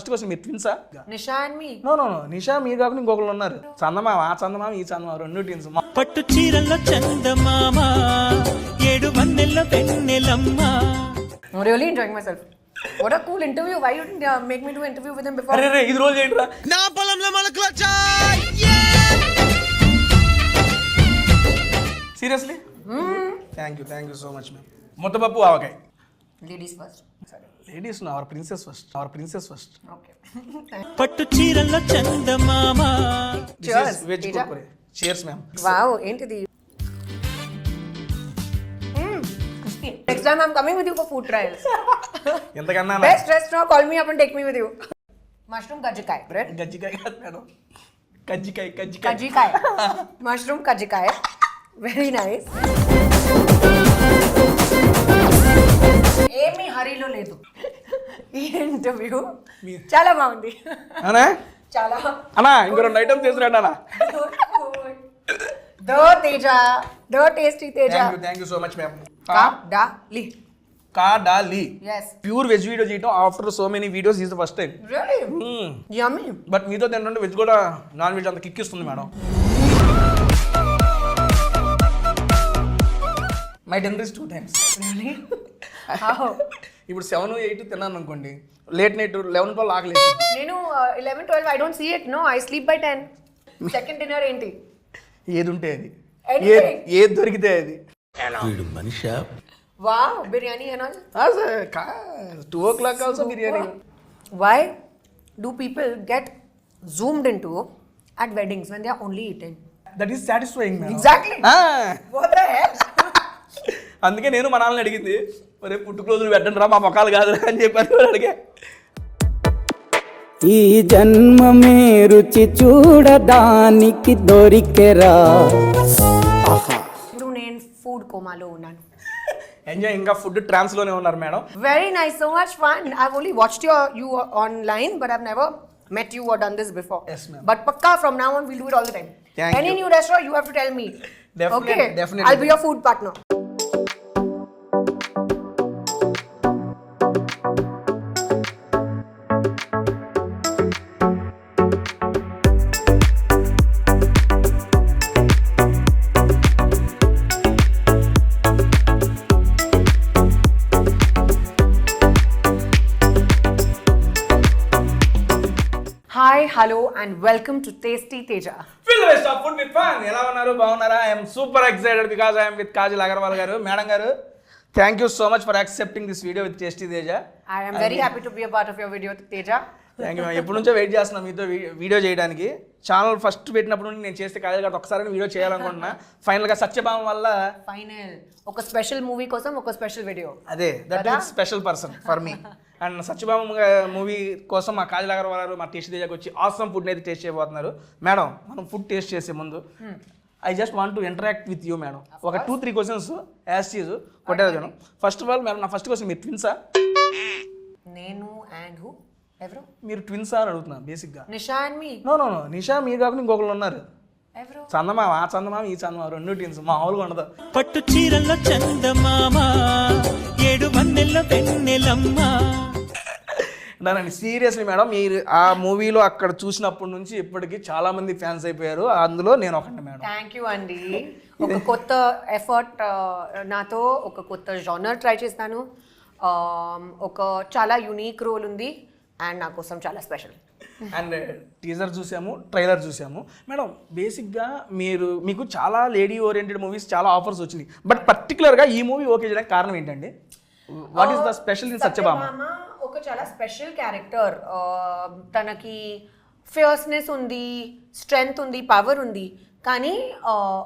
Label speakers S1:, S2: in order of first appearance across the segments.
S1: First question మీరు ట్విన్సా?
S2: Nisha and me.
S1: No no no, Nisha మీరు కాకుండా ఇంకొకరు ఉన్నారు. చందమామ, ఆ చందమామ ఈ చందమామ, రెండు ట్విన్స్.
S3: పట్టు చీరల్లో చందమామ, ఏడు వన్నెల్లో వెన్నెలమ్మ.
S2: I'm really enjoying myself. What a cool interview. Why you didn't make me do an interview with him before?
S1: అరే ఇది రోజు ఏంట్రా?
S3: నా పొలంలో మొలకలొచ్చా.
S1: Seriously? Thank you so much ma'am. ముద్దపప్పు ఆవకాయ.
S2: Ladies first.
S1: Ladies our princess first.
S2: Okay.
S3: పట్టు చీరల్లో చందమామ.
S2: Cheers.
S1: Veg
S2: Teja.
S1: Kurkure. Cheers ma'am.
S2: Wow, ఏంటిది? Next time I'm coming with you for food trials.
S1: ఎంతకన్నా
S2: Best restaurant, call me up and take me with you. Mushroom kajjikai, right?
S1: గజ్జికాయ కాదు madam, కజ్జికాయ.
S2: Kajjikai. Mushroom kajjikai. Very nice. ఏమీ హరీలో లేదు ఈ interview. చాలా బాగుంది.
S1: అనా
S2: చాలా.
S1: అన్నా ఇంకో 2 ఐటమ్స్ తీసుకురండి అన్న.
S2: దో తేజ, దో tasty Teja.
S1: Thank you so much ma'am.
S2: కాడాలి.
S1: Yes. ప్యూర్ వెజ్ వీడియో చేయటం after so many videos is the first time.
S2: Really? Yummy.
S1: But మీతో తింటుంటే వెజ్ కూడా నాన్ వెజ్ అంత కిక్ ఇస్తుంది madam. My dinner is 2 times.
S2: Really? How?
S1: ఇప్పుడు 7, 8 తిన్నాను అనుకోండి, లేట్ నైట్ 11, 12 ఆకలేదు.
S2: నేను 11, 12 I don't see it. No, I sleep by 10. Second dinner ఏంటి?
S1: ఏది ఉంటే అది,
S2: Anything.
S1: ఏది దొరికితే అది.
S3: వీడు Manisha.
S2: Wow, biryani and all.
S1: 2 o'clock also biryani.
S2: Why do people get zoomed into at weddings when they are only eating?
S1: That is satisfying madam.
S2: Exactly. What the hell?
S1: అందుకే నేను మా నాన్నని అడిగింది, మరి పుట్టుకు రోజులు పెట్టండి రా, మా మొక్కలు కాదు అని చెప్పాను. అడిగే
S4: ఈ జన్మమే రుచి చూడడానికి దొరికెరా.
S2: ఇప్పుడు నేను ఫుడ్ కోమాలో ఉన్నాను.
S1: ఎంజాయ్. ఇంకా ఫుడ్ ట్రాన్స్ లోనే ఉన్నారు madam.
S2: Very nice, so much fun. I've only watched you online, but I've never met you or done this before.
S1: Yes, ma'am.
S2: But pakka from now on we'll do it all the time.
S1: Thank
S2: Any
S1: you.
S2: new restaurant you have to tell me.
S1: Definitely,
S2: Okay.
S1: definitely.
S2: I'll be your food partner. Hi, hello and welcome to Tasty Teja.
S1: Feel the best of food with fun. ఎలా ఉన్నారు? బాగున్నారా? I am super excited because I am with Kajal Agarwal గారు. Madam గారు, thank you so much for accepting this video with Tasty Teja.
S2: I am very happy to be a part of your video, Teja.
S1: Thank you. ఎప్పటి నుంచో wait చేస్తున్నాం మీతో video చేయడానికి. Channel first పెట్టినప్పుడు నుండి నేను చేస్తే కాజల్ గారు ఒకసారి వీడియో చేయాలనుకుంటున్నా. ఫైనల్గా సత్యభామ వల్ల
S2: ఒక స్పెషల్ మూవీ కోసం ఒక స్పెషల్ వీడియో.
S1: అదే that is special person for me. And Satyabhama movie కోసం మా కాజల్ అగర్వాల్ గారు మా టేస్ట్ తేజాకి వచ్చి ఆసమ్ ఫుడ్ అయితే టేస్ట్ చేయబోతున్నారు. మేడం, మనం ఫుడ్ టేస్ట్ చేసే ముందు I just want to interact with you madam. ఒక 2-3 క్వశ్చన్స్ యాజ్ చీజ్ కొట్టేది madam. First of all madam, నా ఫస్ట్ క్వశ్చన్, మీరు ట్విన్సా?
S2: నేను అండ్ హూ? ఎవరు?
S1: మీరు ట్విన్సా అని అడుగుతున్నా బేసిక్గా.
S2: Nisha and me.
S1: No no no, Nisha మీరు కాకుండా ఇంకొకరు ఉన్నారు.
S2: ఎవరు?
S1: చందమామ, ఆ చందమామ ఈ చందమామ, రెండు ట్విన్స్. మామూలుగా ఉండదు.
S3: పట్టు చీరల్లో చందమామ, ఏడు వన్నెల్లో వెన్నెలమ్మ.
S1: నన్ను సీరియస్లీ మేడం, మీరు ఆ మూవీలో అక్కడ చూసినప్పటి నుంచి ఇప్పటికీ చాలా మంది ఫ్యాన్స్ అయిపోయారు. అందులో నేను ఒకటి మేడం.
S2: థ్యాంక్ యూ అండి. ఒక కొత్త ఎఫర్ట్ నాతో, ఒక కొత్త జానర్ ట్రై చేస్తాను. ఒక చాలా యూనిక్ రోల్ ఉంది అండ్ నా కోసం చాలా స్పెషల్.
S1: అండ్ టీజర్ చూసాము, ట్రైలర్ చూసాము మేడం. బేసిక్గా మీకు చాలా లేడీ ఓరియంటెడ్ మూవీస్ చాలా ఆఫర్స్ వచ్చినాయి, బట్ పర్టికులర్గా ఈ మూవీ ఓకే చేయడానికి కారణం ఏంటండి? What is the special in Satyabhama?
S2: ఒక చాలా స్పెషల్ క్యారెక్టర్. తనకి ఫియర్స్నెస్ ఉంది, స్ట్రెంగ్త్ ఉంది, పవర్ ఉంది, కానీ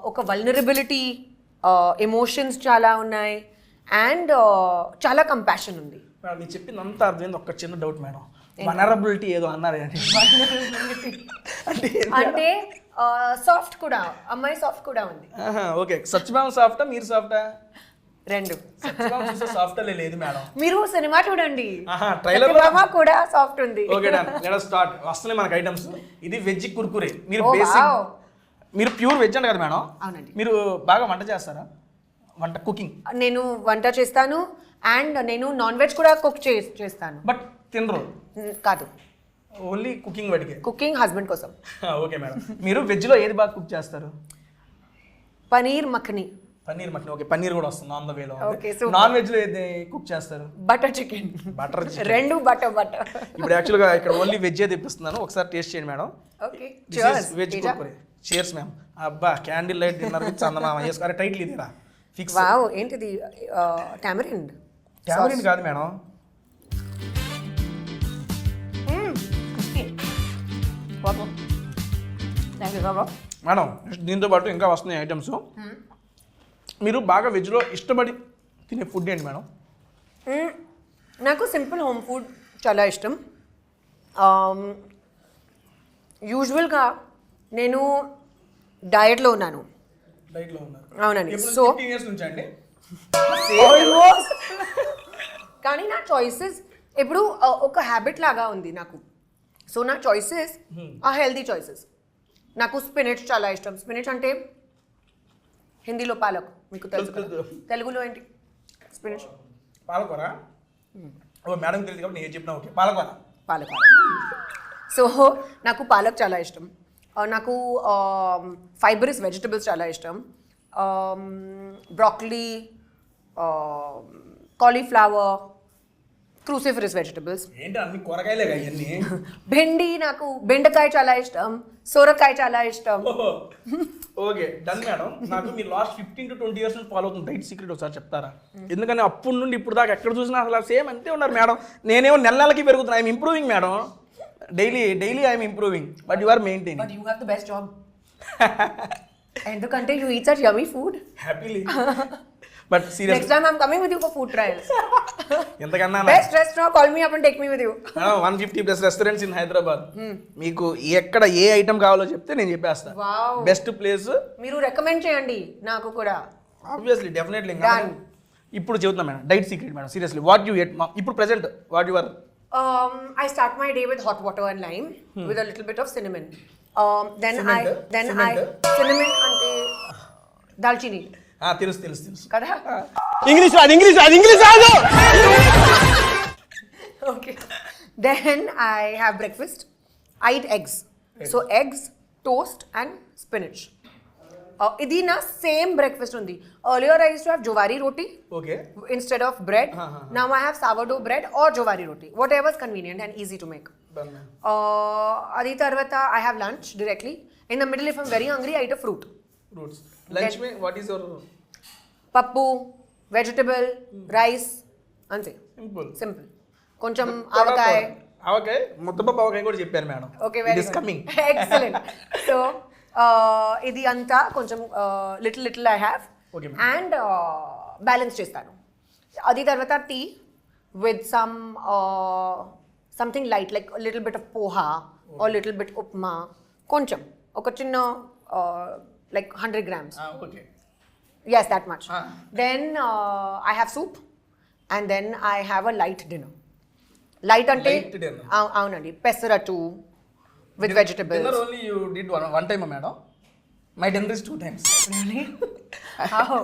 S2: ఒక వల్నరబిలిటీ, ఎమోషన్స్ చాలా ఉన్నాయి అండ్ చాలా కంపాషన్ ఉంది.
S1: మేడం, మీరు చెప్పిందంతా అర్థమైంది. ఒక చిన్న డౌట్ మేడం, వనరబిలిటీ ఏదో అన్నారు
S2: అంటే సాఫ్ట్ కూడా, అమ్మాయి సాఫ్ట్ కూడా ఉంది.
S1: ఓకే, సత్యభామ సాఫ్టా మీరు సాఫ్టా?
S2: రెండు.
S1: సాఫ్ట్ లేదు మేడం,
S2: మీరు సినిమా చూడండి,
S1: ట్రైలర్
S2: కూడా సాఫ్ట్ ఉంది.
S1: Okay done, let us start. వస్తున్నాయి మనకి ఐటమ్స్. ఇది వెజ్ కుర్కురే. మీరు బేసిక్, మీరు ప్యూర్ వెజ్ అంట కదా మేడం?
S2: అవునండి.
S1: మీరు బాగా వంట చేస్తారా? వంట, కుకింగ్?
S2: నేను వంట చేస్తాను అండ్ నేను నాన్ వెజ్ కూడా కుక్ చేస్తాను.
S1: బట్ తినరు?
S2: కాదు,
S1: ఓన్లీ కుకింగ్ వాటికే
S2: కుకింగ్ హస్బెండ్ కోసం.
S1: Okay madam. మీరు వెజ్లో ఏది బాగా కుక్ చేస్తారు?
S2: పనీర్ మఖని.
S1: పన్నీర్ మటన్. ఓకే, పన్నీర్ కూడా వస్తుంది on the way.
S2: Okay, super.
S1: Non వెజ్లో ఏది కుక్ చేస్తారు?
S2: Butter chicken.
S1: బటర్
S2: రెండు బటర్.
S1: ఇప్పుడు యాక్చువల్గా ఇక్కడ ఓన్లీ వెజ్ తెప్పిస్తున్నాను, ఒకసారి టేస్ట్ చేయండి madam.
S2: Okay
S1: veg Kurkure. Cheers ma'am. అబ్బా, క్యాండిల్ లైట్ డిన్నర్ విత్ చందమామ వేసుకోవాలి. టైటిల్ ఇదేరా ఫిక్స్.
S2: వావ్, ఏంటిది? టామరిండ్.
S1: టామరిన్ కాదు మేడం. మేడం దీంతో పాటు ఇంకా వస్తున్నాయి ఐటమ్స్. మీరు బాగా వెజ్లో ఇష్టపడి తినే ఫుడ్ ఏంటి మేడం?
S2: నాకు సింపుల్ హోమ్ ఫుడ్ చాలా ఇష్టం. యూజువల్గా నేను డయట్లో ఉన్నాను.
S1: డైట్లో ఉన్నారు
S2: అవునండి.
S1: ఎప్పుడు
S2: సో
S1: 15 years నుంచి అండి?
S2: కానీ నా చాయిసెస్ ఇప్పుడు ఒక హ్యాబిట్ లాగా ఉంది నాకు. సో నా చాయిసెస్ ఆ హెల్తీ చాయిసెస్. నాకు స్పినచ్ చాలా ఇష్టం. స్పినచ్ అంటే హిందీలో పాలక్, మీకు తెలుసు కదా. తెలుగులో ఏంటి స్పినచ్?
S1: పాలకూర. ఓ మేడం తెలియదు కాబట్టి నేను చెప్పిన. ఓకే, పాలకూర.
S2: పాలక్. సో నాకు పాలక్ చాలా ఇష్టం. నాకు ఫైబరస్ వెజిటబుల్స్ చాలా ఇష్టం. Broccoli, cauliflower, cruciferous vegetables.
S1: ఏంటి అన్ని కూరగాయలే ఇవన్నీ?
S2: బెండి, నాకు బెండకాయ చాలా ఇష్టం. సొరకాయ చాలా ఇష్టం.
S1: Okay, done madam. నాకు మీరు లాస్ట్ 15 to 20 years నుంచి ఫాలో అవుతుంది డైట్ సీక్రెట్ ఒకసారి చెప్తారా? ఎందుకని అప్పటి నుండి ఇప్పుడు దాకా ఎక్కడ చూసినా అసలు సేమ్ అంతే ఉన్నారు మేడం. నేనేమో నెలకి పెరుగుతున్నా. I'm improving madam. Daily I'm improving, but you are maintaining.
S2: But you have the best job. ఎందుకంటే you eat such yummy food.
S1: Happily. But serious,
S2: next time I'm coming with you for food trials.
S1: ఎంతకన్నా
S2: best restaurant, call me up and take me with you.
S1: 150+ restaurants in Hyderabad. మీకు ఎక్కడ ఏ item కావాలో చెప్తే నేను చెప్పేస్తాను.
S2: Wow.
S1: Best place
S2: మీరు recommend చేయండి నాకు కూడా.
S1: Obviously, definitely.
S2: Done.
S1: ఇప్పుడు చెబుతున్నా madam diet secret madam. Seriously, what you ate ఇప్పుడు present what your?
S2: I start my day with hot water and lime with a little bit of cinnamon. Then
S1: Cement?
S2: I cinnamon ante dalchini
S1: తెలుసు
S2: kada.
S3: English రాదు.
S2: Okay. Then I have breakfast. I eat eggs. So eggs, toast and spinach. Idi na same breakfast undi. Earlier I used to have jowari roti
S1: okay.
S2: instead of bread. Now I have sourdough bread or jowari roti, whatever is convenient and easy to make.
S1: Done ma'am.
S2: Adi tarvata I have lunch directly. In the middle, if I'm very hungry, I eat a fruit.
S1: Fruits. Lunch May what is your?
S2: Pappu, vegetable, rice, ante.
S1: Simple.
S2: Koncham avakaya.
S1: ఆవకాయ, ముద్దపప్పు ఆవకాయ కూడా చెప్పారు madam.
S2: Okay,
S1: it
S2: very
S1: is
S2: good.
S1: Coming.
S2: Excellent. So, idi anta koncham little I have.
S1: Okay, ma'am.
S2: And balance chestanu. Adi tarvata tea with something light like a little bit of poha or little bit upma. Koncham. Oka chinna like 100 grams.
S1: Okay.
S2: Yes, that much.
S1: Ah.
S2: Then I have soup and then I have a light dinner. Light ante
S1: Light dinner.
S2: avunandi pesaratu with vegetables.
S1: Dinner only you did one time madam. My dinner is 2 times.
S2: Really? How?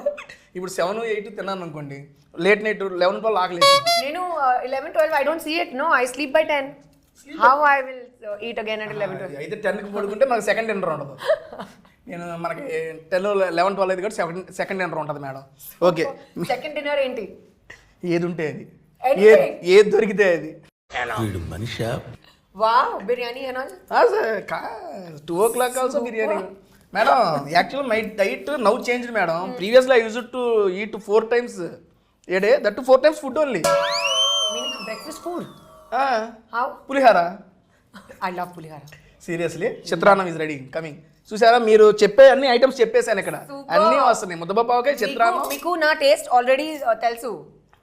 S1: ఇప్పుడు 7, 8 తిన్నాను అనుకోండి, late night 11, 12 ఆకలి.
S2: Nenu 11, 12 I don't see it. No, I sleep by 10. How I will eat again at 11, 12?
S1: అయితే 10కి పడుకుంటే మనకి second dinner ఉండదు. నేను మనకి 10, 11, 12 అయితే కూడా సెకండ్ డిన్నర్ ఉంటుంది madam. Okay,
S2: Second dinner enti?
S1: ఏది ఉంటే అది,
S2: Anything.
S1: ఏది దొరికితే అది.
S3: వీడు Manisha?
S2: Wow, biryani and all?
S1: 2 o'clock also biryani madam. Actual my diet now changed madam. Previously I used to eat 4 times a day, that too 4 times food only.
S2: Meaning breakfast food?
S1: Ah,
S2: How?
S1: Pulihora.
S2: I love pulihara.
S1: Seriously, చిత్రాన్నం is ready coming. చూసారా, మీరు చెప్పే అన్ని items చెప్పేశాను ఇక్కడ.
S2: Super.
S1: అన్నీ వస్తున్నాయి. ముద్దపప్పావకాయ, చిత్రాన్నం.
S2: మీకు నా టేస్ట్ ఆల్రెడీ తెలుసు.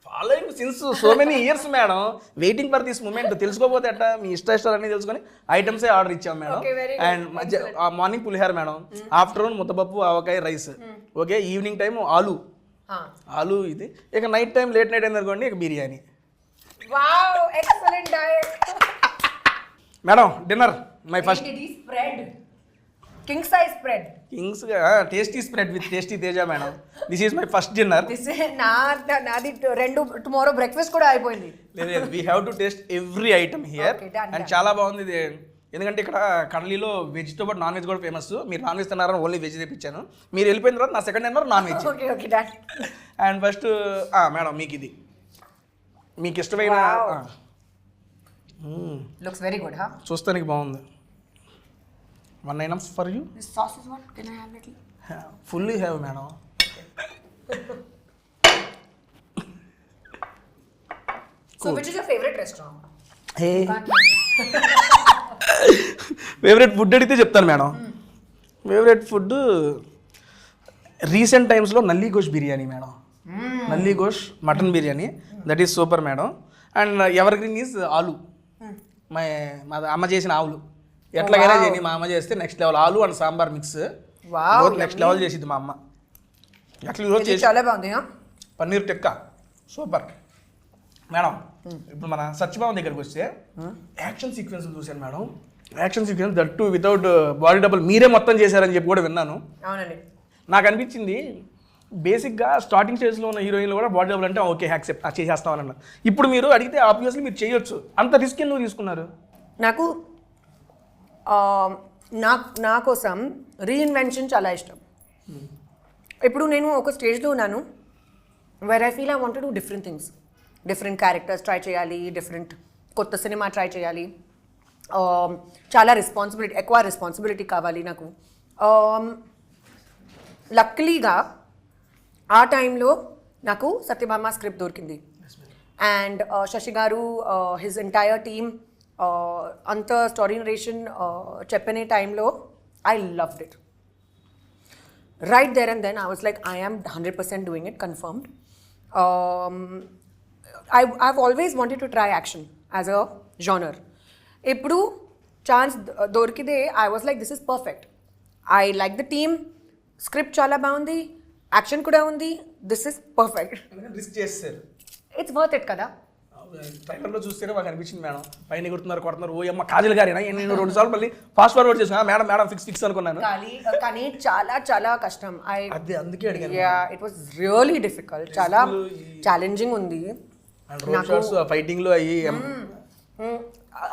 S1: Following since so many years madam. Waiting for this moment. తెలుసుకోపోతే అట్ట మీ ఇష్టాలు అన్నీ తెలుసుకొని ఐటమ్సే ఆర్డర్ ఇచ్చాం madam.
S2: Okay, very good.
S1: And morning pulihora madam, afternoon muddapappu avakaya rice. Okay, evening time aloo ఇది. ఇక నైట్ టైం లేట్ నైట్ అయింది అనుకోండి, ఇక biryani.
S2: Wow, excellent diet.
S1: Madam dinner my first.
S2: It is spread. King size spread.
S1: Kings tasty spread with tasty Teja madam. This is my first dinner.
S2: నాది 2 tomorrow breakfast కూడా అయిపోయింది.
S1: లేదు we have to taste every item here.
S2: Okay, done,
S1: and
S2: done.
S1: చాలా బాగుంది ఇది. ఎందుకంటే ఇక్కడ కర్లీలో వెజ్తో పాటు నాన్ వెజ్ కూడా ఫేమస్. మీరు నాన్ వెజ్ తిన్నారని ఓన్లీ వెజ్ తెప్పించాను. మీరు వెళ్ళిపోయిన తర్వాత నా second dinner non veg.
S2: Okay okay done.
S1: And first madam మీకు ఇది మీకు ఇష్టమైన
S2: Wow. Looks very good.
S1: చూస్తానికి బాగుంది. 1 items for you.
S2: This sauce is what can I have little?
S1: Fully have madam.
S2: So which is your favourite restaurant?
S1: Favourite food అడిగితే చెప్తాను madam. Favourite food recent టైమ్స్లో నల్లి గోష్ biryani madam. Nalli gosht mutton biryani that is super madam. And evergreen is aloo. మా అమ్మ చేసిన ఆవులు ఎట్లాగైనా చేయని మా అమ్మ చేస్తే next level. Aloo and sambar mix next level చేసిద్ది మా అమ్మ. అట్లా ఈరోజు చేసి
S2: చాలా బాగుంది.
S1: Paneer tikka super madam. ఇప్పుడు మన సత్యభామ దగ్గరికి వస్తే యాక్షన్ సీక్వెన్స్ చూశాను madam. Action sequence that too without body double మీరే మొత్తం చేశారని చెప్పి కూడా విన్నాను.
S2: అవునండి.
S1: నాకు అనిపించింది బేసిక్గా స్టార్టింగ్ స్టేజ్లో ఉన్న హీరోయిన్లు కూడా బాడీ డబుల్ అంటే ఓకే యాక్సెప్ట్ చేసేస్తామని అన్నారు. ఇప్పుడు మీరు అడిగితే ఆబ్వియస్లీ మీరు చేయొచ్చు. అంత రిస్క్ ఎందుకు తీసుకున్నారు?
S2: నాకు నా కోసం రీఇన్వెన్షన్ చాలా ఇష్టం. ఇప్పుడు నేను ఒక స్టేజ్లో ఉన్నాను where I feel I want to do different things. Different characters try చేయాలి, డిఫరెంట్ కొత్త సినిమా ట్రై చేయాలి. చాలా ఎక్కువ రెస్పాన్సిబిలిటీ కావాలి నాకు. లక్కలీగా ఆ టైంలో నాకు సత్యభామ స్క్రిప్ట్ దొరికింది. అండ్ శశి గారు హిజ్ ఎంటైర్ టీమ్ అంత స్టోరీ నరేషన్ చెప్పిన టైంలో I loved it. Right there and then I was like I am 100% doing it confirmed. I've always wanted to try action as a genre. ఇప్పుడు chance దొరికితే I was like this is perfect. I like the team, script చాలా బాగుంది, action కూడా ఉంది. This is perfect.
S1: Risk చేస్తారు.
S2: It's worth it కదా.
S1: ట్రైలర్లో చూస్తేనే మాకు అనిపించింది మేడం. పైన కొడుతున్నారు ఓ అమ్మ కాజల్ గారి. నేను 2 సార్లు మళ్ళీ ఫాస్ట్ ఫార్వర్డ్ చేసిన మేడం ఫిక్స్ అనుకున్నాను.
S2: కానీ చాలా చాలా కష్టం.
S1: అదే అందుకే అడిగాను.
S2: It was really difficult. చాలా ఛాలెంజింగ్ ఉంది.
S1: ఫైటింగ్ లో అయ్యి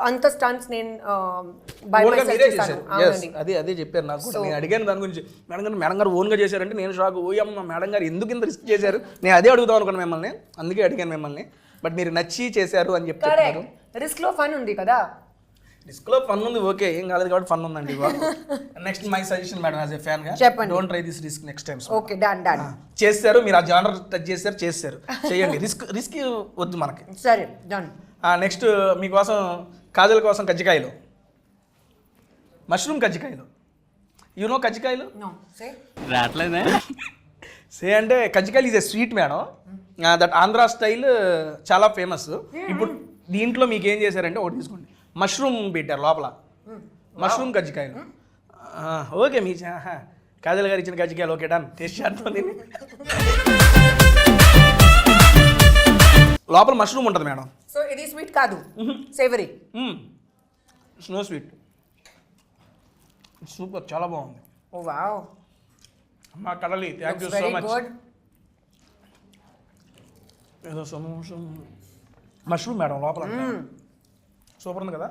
S2: అంత స్టంట్స్ నేను
S1: అదే చెప్పారు నాకు. నేను అడిగాను దాని గురించి. మేడం గారు ఓన్గా చేశారంటే నేను షాక్. ఓయమ్మ మేడం గారు ఎందుకు ఇంత రిస్క్ చేశారు? నేను అదే అడుగుదాం అనుకున్నాను మిమ్మల్ని. అందుకే అడిగాను మిమ్మల్ని. బట్ మీరు నచ్చి చేశారు అని చెప్తారు.
S2: రిస్క్ లో ఫన్ ఉంది కదా.
S1: రిస్క్ లో ఫన్ ఉంది, ఓకే, ఏం కాలేదు కాబట్టి ఫన్ ఉందండి. Next my suggestion madam as a fan గా
S2: చెప్పండి.
S1: Don't try this risk next time.
S2: Okay done.
S1: చేస్తారు మీరు ఆ జానర్ టచ్ చేశారు చేయండి. రిస్క్ వద్దు మనకి.
S2: సరే డన్.
S1: నెక్స్ట్ మీకోసం కాజల్ కోసం కజ్జికాయలు, మష్రూమ్ కజ్జికాయలు. యూనో కజ్జికాయలు
S3: రావట్లేదే.
S1: సే అంటే కజ్జికాయలు is a sweet madam. That Andhra style చాలా ఫేమస్. ఇప్పుడు దీంట్లో మీకు ఏం చేశారంటే ఒకటి తీసుకోండి, మష్రూమ్ పెట్టారు లోపల. మష్రూమ్ కజ్జికాయలు. ఓకే మీ కాజల్ గారు ఇచ్చిన కజ్జికాయలు ఓకే డన్. టేస్ట్ చేస్తాం దీన్ని. లోపల మష్రూమ్ ఉంటుంది మేడం.
S2: సో ఇది స్వీట్ కాదు, సేవరీ.
S1: Snow sweet. సూపర్, చాలా బాగుంది.
S2: ఓ వావ్.
S1: మా కడలి థ్యాంక్ యూ సో మచ్. ఏదో మష్రూమ్ మేడం లోపల సూపర్ ఉంది కదా.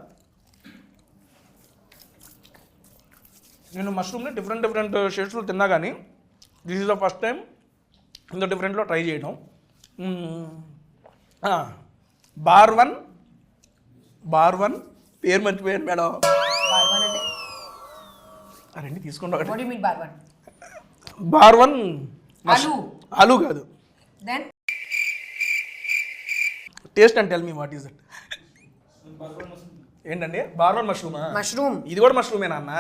S1: నేను మష్రూమ్ని డిఫరెంట్ షేడ్స్లో తిన్నా కానీ this is the first time ఇంత డిఫరెంట్లో ట్రై చేయడం. బార్ వన్ పేరు మర్చిపోయాను మేడం. రండి తీసుకోండి ఒకటి. బార్ వన్ ఆలు కాదు.
S2: Then
S1: taste and tell me what is that. ఏంటండి బార్ వన్ మష్రూమ్. ఇది కూడా మష్రూమేనా అన్న?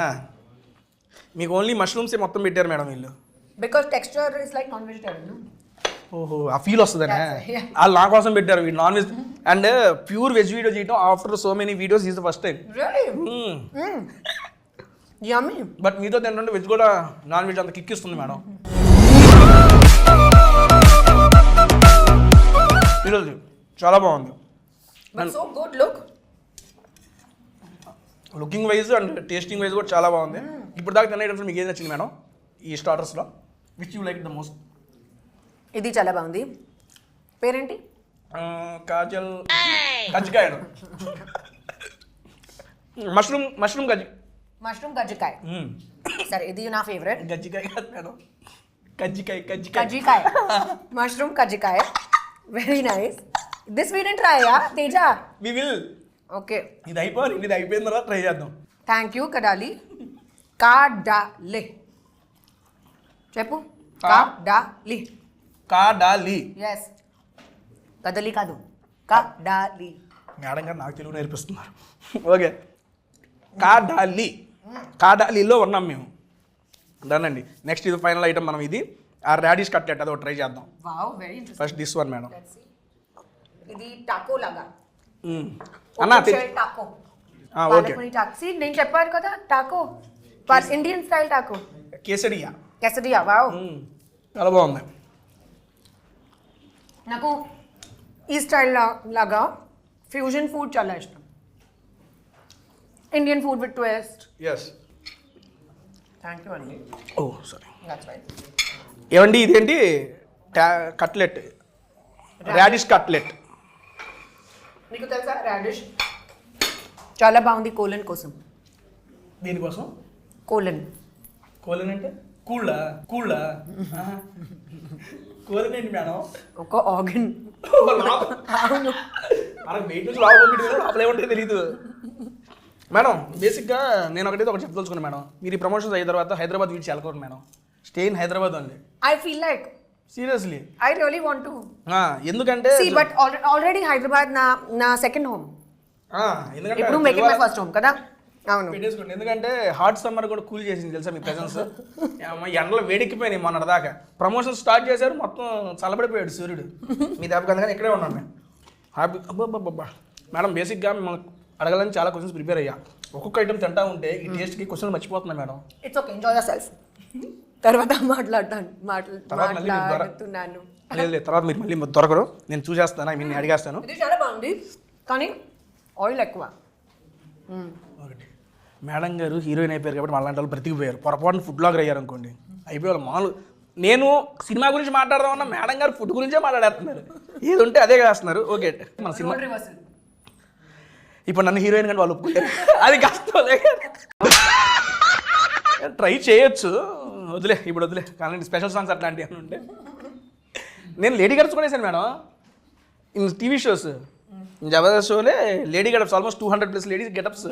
S1: మీకు ఓన్లీ మష్రూమ్సే మొత్తం పెట్టారు మేడం వీళ్ళు.
S2: Because texture is like non vegetarian.
S1: ఓహో, ఆ ఫీల్ వస్తుందనే వాళ్ళు నా కోసం పెట్టారు. వీళ్ళు non veg and pure veg video చేయడం after so many videos is the first time.
S2: Yummy.
S1: But మీతో తింటుంటే వెజ్ కూడా నాన్ వెజ్ అంత కిక్ ఇస్తుంది మేడం. ఈరోజు చాలా బాగుంది.
S2: So good look.
S1: Looking wise and tasting wise కూడా చాలా బాగుంది. ఇప్పుడు దాకా తిన్న ఐటమ్స్ మీకు ఏది నచ్చింది మేడం ఈ స్టార్టర్స్లో? Which you like the most?
S2: ఇది చాలా బాగుంది. పేరేంటి?
S1: కాజల్ కజ్జికాయ. మష్రూమ్
S2: కజ్జికాయ. సరే, ఇది నా ఫేవరెట్.
S1: గజ్జికాయ కాదు మేడం, కజ్జికాయ.
S2: కజ్జికాయ. మష్రూమ్ కజ్జికాయ. Very nice. This we didn't try Teja.
S1: We will.
S2: Okay,
S1: ఇది అయిపోయిన తర్వాత ట్రై చేద్దాం.
S2: Thank you కడాలి. కాడాలి చెప్పు. కాడాలి.
S1: కాడాలి.
S2: ఎస్, కదలి కాదు, కాడాలి.
S1: మేడం గారు నాకు తెలుగు నేర్పిస్తున్నారు. ఓకే, కాడాలిలో ఉన్నాం మేము. దానండి నెక్స్ట్ ఇది ఫైనల్ ఐటమ్. మనం ఇది ఆ రాడిష్ కట్లెట్ అది ఒకటి ట్రై చేద్దాం.
S2: Wow, very interesting.
S1: First this one madam.
S2: ఇది టాకో లాగా.
S1: అన్నా
S2: టాకో.
S1: ఓకే,
S2: నేను చెప్పాను కదా, Taco Indian style Taco.
S1: కేసడియా.
S2: Wow,
S1: చాలా బాగుంది.
S2: నాకు ఈ స్టైల్ లాగా ఫ్యూజన్ ఫుడ్ చాలా ఇష్టం. Indian food with twist.
S1: Yes.
S2: Thank you అండి.
S1: Oh sorry. ఏమండి ఇదేంటి కట్లెట్, రాడిష్ కట్లెట్.
S2: మీకు తెలుసా రాడిష్ చాలా బాగుంది కోలన్ కోసం.
S1: దీనికోసం
S2: కోలన్
S1: అంటే కూళ్ళ కోలన్ ఏంటి మేడం?
S2: ఒక ఆర్గన్. అవును,
S1: మనకు వెయిట్ నుంచి లోపల ఏముంటే తెలీదు మేడం. బేసిక్గా నేను ఒకటి చెప్పదలుచుకున్నాను మేడం. మీరు ఈ ప్రమోషన్స్ అయిన తర్వాత హైదరాబాద్ విడిచి వెళ్ళకూడదు madam. Stay in Hyderabad only.
S2: I feel like
S1: seriously
S2: I really want to.
S1: ఎందుకంటే
S2: బట్ ఆల్రెడీ హైదరాబాద్ నా సెకండ్ హోమ్.
S1: ఎందుకంటే
S2: ఇప్పుడు make it my first home కదా. అవును,
S1: పెట్టేసుకోండి. ఎందుకంటే హాట్ సమ్మర్ కూడా కూల్ చేసింది తెలుసా మీ ప్రెజెన్స్. ఎండలో వేడెక్కిపోయినాయి మొన్నటి దాకా. ప్రమోషన్ స్టార్ట్ చేశారు, మొత్తం చల్లబడిపోయాడు సూర్యుడు. మీ దెబ్బకి అందుకని ఇక్కడే ఉన్నాను నేను హ్యాపీ. అబ్బా మేడం, బేసిక్గా మిమ్మల్ని అడగాలని చాలా క్వశ్చన్స్ ప్రిపేర్ అయ్యా. ఒక్కొక్క ఐటమ్ తింటా ఉంటే ఈ టేస్ట్కి క్వశ్చన్ మర్చిపోతున్నా madam.
S2: It's okay, enjoy yourself. తర్వాత మాట్లాడుతున్నాను.
S1: లేదు, తర్వాత మీరు మళ్ళీ దొరకరు. నేను చూసేస్తాను, నేను అడిగేస్తాను.
S2: ఇది చాలా బాగుంది కానీ ఆయిల్ ఎక్కువ.
S1: ఒకటి మేడం గారు హీరోయిన్ అయిపోయారు కాబట్టి వాళ్ళంటి వాళ్ళు బ్రతికిపోయారు. పొరపాటున ఫుడ్ బ్లాగర్ అయ్యారు అనుకోండి, అయిపోయారు మామూలు. నేను సినిమా గురించి మాట్లాడదామన్నా మేడం గారు ఫుడ్ గురించే మాట్లాడేస్తున్నారు. ఏది ఉంటే అదే చేస్తున్నారు. ఓకే, మన సినిమా ఇప్పుడు నన్ను హీరోయిన్ కానీ వాళ్ళు ఒప్పుకుంటారు, అది కష్టం. ట్రై చేయొచ్చు, వదిలే ఇప్పుడు వదిలే. కానీ స్పెషల్ సాంగ్స్ అట్లాంటివి అని ఉంటే నేను లేడీ గడ్స్ కొనేసాను madam. In TV shows Jabardasth షోలే lady getups almost 200+ ladies getups.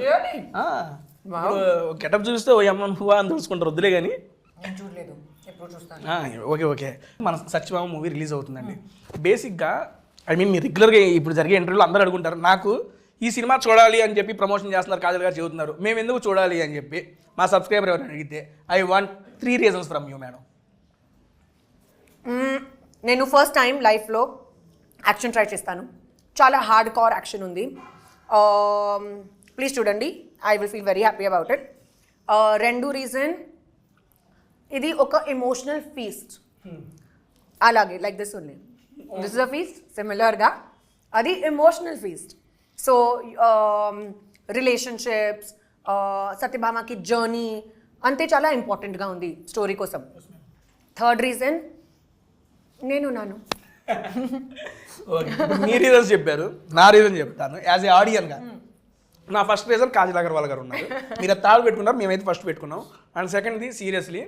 S1: Getup చూస్తే ఓ అమ్మ నువ్వా అని తెలుసుకుంటారు. వద్దులే కానీ. ఓకే, మన సత్యభామ మూవీ రిలీజ్ అవుతుందండి. బేసిక్గా మీరు రెగ్యులర్గా ఇప్పుడు జరిగే ఇంటర్వ్యూలో అందరూ అడుగుంటారు, నాకు ఈ సినిమా చూడాలి అని చెప్పి ప్రమోషన్ చేస్తున్నారు, కాజల్ గారు చెబుతున్నారు, మేము ఎందుకు చూడాలి అని చెప్పి మా సబ్స్క్రైబర్ ఎవరైనా అడిగితే I want 3 reasons from you madam.
S2: నేను ఫస్ట్ టైం లైఫ్లో యాక్షన్ ట్రై చేస్తాను. చాలా హార్డ్ కోర్ యాక్షన్ ఉంది. ప్లీజ్ చూడండి, I will feel very happy about it. రెండో రీజన్, ఇది ఒక ఎమోషనల్ ఫీస్ట్. అలాగే like this only, this is a feast. సిమిలర్గా అది ఎమోషనల్ ఫీస్ట్. సో రిలేషన్షిప్స్, సత్యభామకి జర్నీ అంతే చాలా ఇంపార్టెంట్గా ఉంది స్టోరీ కోసం. థర్డ్ రీజన్, నేను నాను.
S1: మీ రీజన్స్ చెప్పారు, నా రీజన్ చెప్తాను. యాజ్ ఏ ఆడియన్గా నా ఫస్ట్ రీజన్ కాజల్ అగర్వాల్ గారు ఉన్నారు. మీరు అది థర్డ్ పెట్టుకున్నారు, మేమైతే ఫస్ట్ పెట్టుకున్నాం. అండ్ సెకండ్ది సీరియస్లీ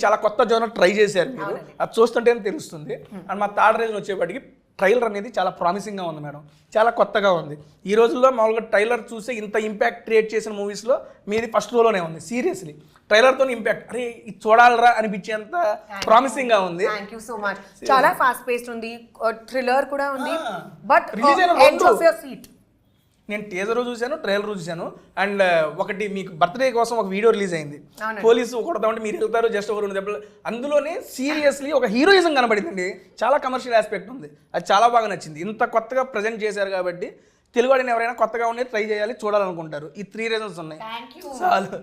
S1: చాలా కొత్త జోనర్ ట్రై చేశారు మీరు, అది చూస్తుంటేనే తెలుస్తుంది. అండ్ మా థర్డ్ రీజన్ వచ్చేప్పటికి ట్రైలర్ అనేది చాలా ప్రామిసింగ్గా ఉంది మేడం, చాలా కొత్తగా ఉంది. ఈ రోజుల్లో మామూలుగా ట్రైలర్ చూస్తే ఇంత ఇంపాక్ట్ క్రియేట్ చేసిన మూవీస్లో మీది ఫస్ట్ రోలోనే ఉంది. సీరియస్లీ ట్రైలర్తో ఇంపాక్ట్, అరే ఇది చూడాలరా అనిపించేంత ప్రామిసింగ్గా ఉంది.
S2: Thank you so much. చాలా ఫాస్ట్ పేస్డ్ ఉంది, థ్రిల్లర్ కూడా ఉంది. But
S1: release
S2: of your seat.
S1: నేను టీజర్ చూశాను, ట్రైలర్ చూశాను. అండ్ ఒకటి మీకు బర్త్డే కోసం ఒక వీడియో రిలీజ్ అయింది. పోలీసు కొడతామంటే మీరు వెళ్తారు, జస్ట్ ఒక 2 దెబ్బలు. అందులోనే సీరియస్లీ ఒక హీరోయిజం కనబడిందండి. చాలా కమర్షియల్ ఆస్పెక్ట్ ఉంది, అది చాలా బాగా నచ్చింది. ఇంత కొత్తగా ప్రజెంట్ చేశారు కాబట్టి తెలుగు వాడిని ఎవరైనా కొత్తగా ఉండేది ట్రై చేయాలి, చూడాలనుకుంటారు. ఈ 3 reasons ఉన్నాయి చాలు.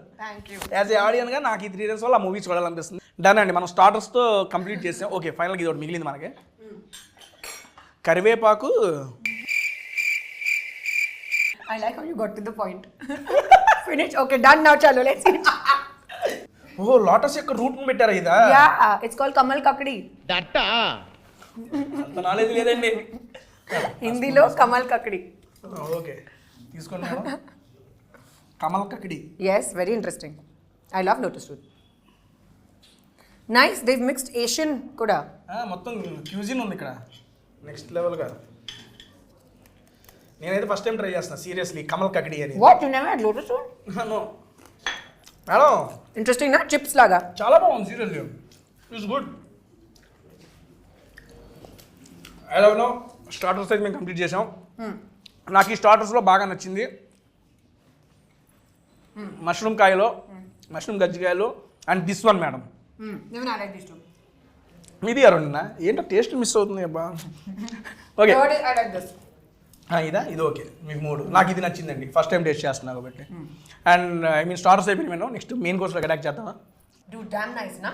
S1: యాజ్ ఏ ఆడియన్గా నాకు ఈ 3 reasons వల్ల ఆ మూవీ చూడాలనిపిస్తుంది. డన్ అండి, మనం స్టార్టర్స్తో కంప్లీట్ చేసాం. ఓకే, ఫైనల్గా ఇది ఒకటి మిగిలింది మనకి. కరివేపాకు.
S2: I like how you got to the point. Finish. Okay, done now. Chalo, let's eat.
S1: Oh lotus యొక్క రూట్ పెట్టారా ఇదా?
S2: Yeah, it's called Kamal Kakdi.
S1: అంత నాలెడ్జ్ లేదండి.
S2: హిందీలో కమల్ కక్కడి.
S1: ఓకే తీసుకోండి madam. Kamal Kakdi.
S2: Yes, very interesting. I love lotus root. Nice, they've mixed Asian కూడా.
S1: మొత్తం cuisine ఉంది ఇక్కడ నెక్స్ట్ లెవెల్గా. నేనైతే ఫస్ట్ టైం ట్రై చేస్తున్నా సీరియస్లీ కమల్ కక్కడి అని.
S2: What, you never had lotus root?
S1: No madam
S2: Interesting నా చిప్స్ లాగా.
S1: చాలా బాగుంది seriously. It's good. I love no starters అయితే మేము కంప్లీట్ చేసాం. నాకు ఈ స్టార్టర్స్లో బాగా నచ్చింది మష్రూమ్ కాయలో, మష్రూమ్ గజ్జికాయలు and this one madam.
S2: Even I like these two.
S1: మీది అరుణ్నా ఏంటో టేస్ట్ మిస్ అవుతుంది అబ్బా. Okay
S2: Third is I like this.
S1: ఇదా ఇది ఓకే మీకు 3. నాకు ఇది నచ్చిందండి ఫస్ట్ టైం టేస్ట్ చేస్తున్నా కాబట్టి. అండ్ ఐ మీన్ స్టార్టర్స్ అయిపోయింది మేము. నెక్స్ట్ మెయిన్ కోర్స్లో అటాక్ చేద్దామా?
S2: Dude, damn nice na.